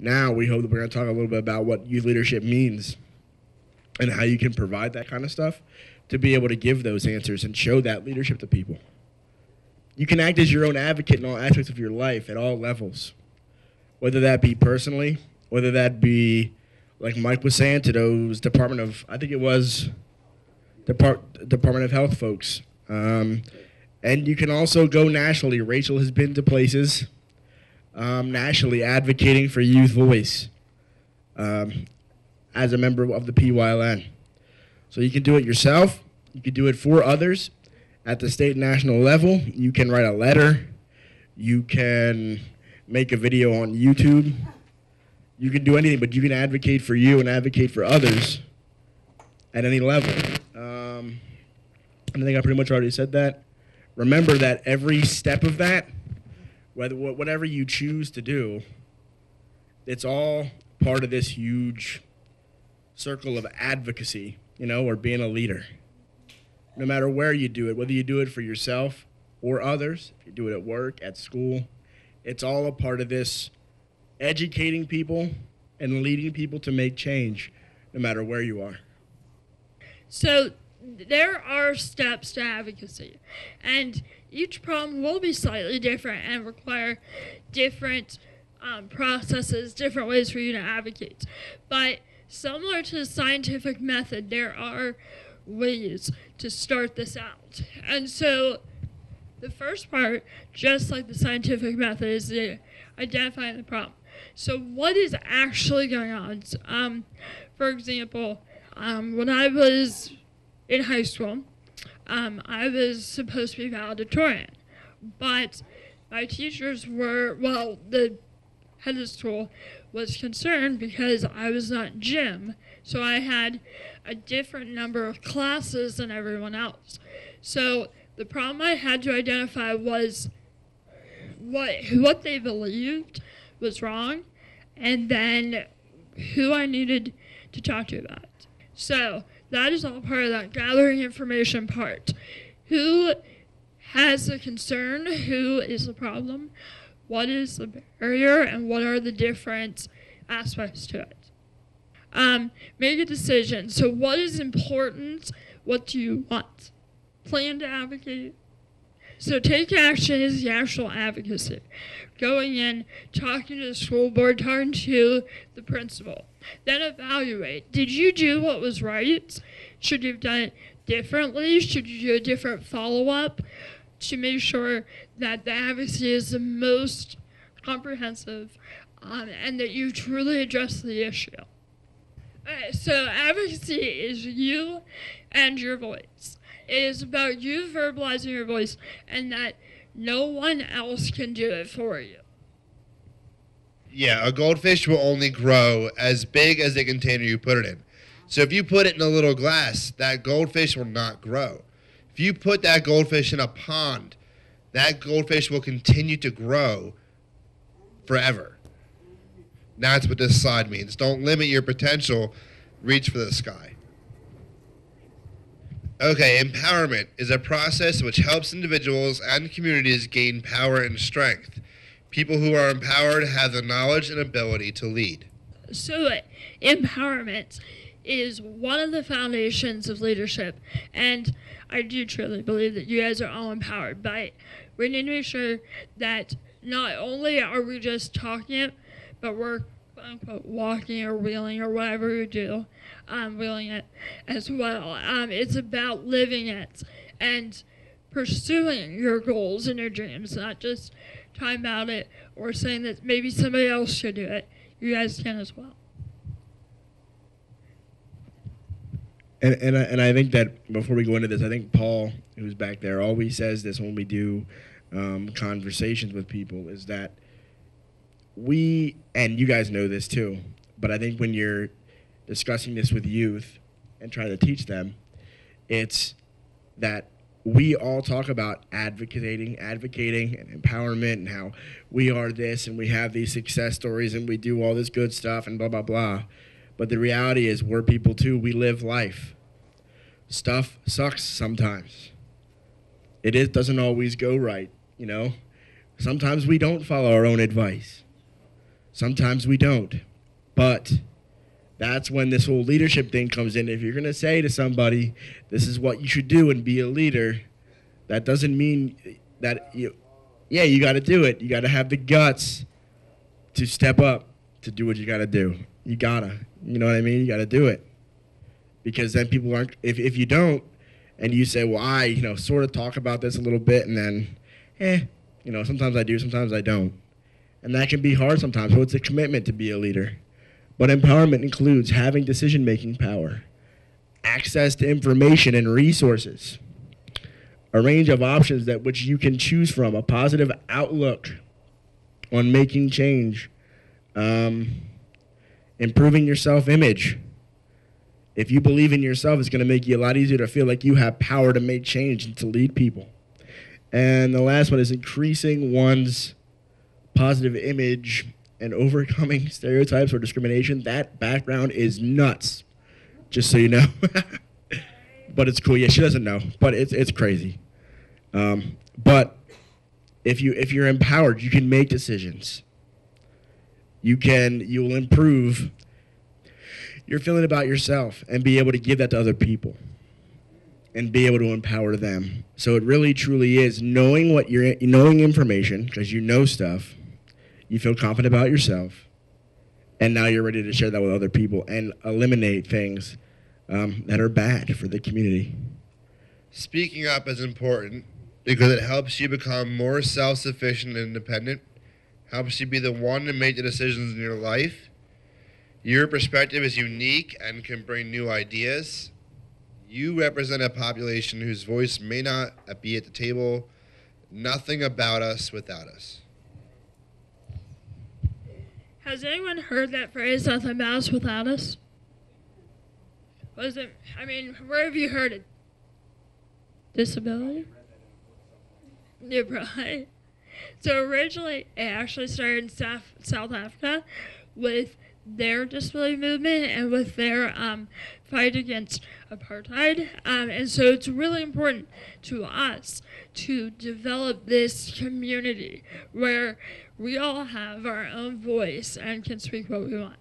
Now we hope that we're going to talk a little bit about what youth leadership means and how you can provide that kind of stuff to be able to give those answers and show that leadership to people. You can act as your own advocate in all aspects of your life at all levels, whether that be personally, whether that be, like Mike was saying, to those Department of Health folks. And you can also go nationally. Rachel has been to places nationally advocating for youth voice as a member of the PYLN. So you can do it yourself. You can do it for others at the state and national level. You can write a letter. You can make a video on YouTube. You can do anything, but you can advocate for you and advocate for others at any level. I think I pretty much already said that. Remember that every step of that, whatever you choose to do, it's all part of this huge circle of advocacy, or being a leader. No matter where you do it, whether you do it for yourself or others, if you do it at work, at school, it's all a part of this educating people and leading people to make change, no matter where you are. So there are steps to advocacy, and each problem will be slightly different and require different processes, different ways for you to advocate. But similar to the scientific method, there are ways to start this out. And so the first part, just like the scientific method, is identifying the problem. So what is actually going on? For example, when I was in high school, I was supposed to be valedictorian, but my teachers were, the head of the school was concerned because I was not in gym, so I had a different number of classes than everyone else. So the problem I had to identify was what they believed was wrong, and then who I needed to talk to about it. So that is all part of that gathering information part. Who has the concern? Who is the problem? What is the barrier? And what are the different aspects to it? Make a decision. So what is important? What do you want? Plan to advocate. So take action is the actual advocacy. Going in, talking to the school board, talking to the principal. Then evaluate. Did you do what was right? Should you have done it differently? Should you do a different follow-up to make sure that the advocacy is the most comprehensive and that you truly address the issue? Okay, so advocacy is you and your voice. It is about you verbalizing your voice and that no one else can do it for you. Yeah, a goldfish will only grow as big as the container you put it in. So if you put it in a little glass, that goldfish will not grow. If you put that goldfish in a pond, that goldfish will continue to grow forever. That's what this slide means. Don't limit your potential, reach for the sky. Okay, empowerment is a process which helps individuals and communities gain power and strength. People who are empowered have the knowledge and ability to lead. So empowerment is one of the foundations of leadership, and I do truly believe that you guys are all empowered, but we need to make sure that not only are we just talking it, but we're quote-unquote walking or wheeling or whatever we do, wheeling it as well. It's about living it and pursuing your goals and your dreams, not just talking about it or saying that maybe somebody else should do it. You guys can as well. And I think that before we go into this, I think Paul, who's back there, always says this when we do conversations with people, is that we, and you guys know this too, but I think when you're discussing this with youth and trying to teach them, it's that we all talk about advocating and empowerment and how we are this and we have these success stories and we do all this good stuff and blah, blah, blah. But the reality is we're people too. We live life. Stuff sucks sometimes. It doesn't always go right, you know. Sometimes we don't follow our own advice. Sometimes we don't. But that's when this whole leadership thing comes in. If you're going to say to somebody, this is what you should do and be a leader, that doesn't mean that you got to do it. You got to have the guts to step up to do what you got to do. You got to. You know what I mean? You got to do it. Because then people aren't, if you don't, and you say, well, I, sort of talk about this a little bit, and then, sometimes I do, sometimes I don't. And that can be hard sometimes. So it's a commitment to be a leader. But empowerment includes having decision-making power, access to information and resources, a range of options that which you can choose from, a positive outlook on making change, improving your self-image. If you believe in yourself, it's going to make you a lot easier to feel like you have power to make change and to lead people. And the last one is increasing one's positive image and overcoming stereotypes or discrimination. That background is nuts, just so you know. But it's cool. Yeah, she doesn't know, but it's crazy. But if you're empowered, you can make decisions. You will improve your feeling about yourself and be able to give that to other people and be able to empower them. So it really truly is knowing information, because you know stuff. You feel confident about yourself, and now you're ready to share that with other people and eliminate things that are bad for the community. Speaking up is important because it helps you become more self-sufficient and independent, helps you be the one to make the decisions in your life. Your perspective is unique and can bring new ideas. You represent a population whose voice may not be at the table. Nothing about us without us. Has anyone heard that phrase, nothing about us without us? Where have you heard it? Disability? Yeah, right. So originally, it actually started in South Africa with their disability movement and with their fight against apartheid. And so it's really important to us to develop this community where we all have our own voice and can speak what we want.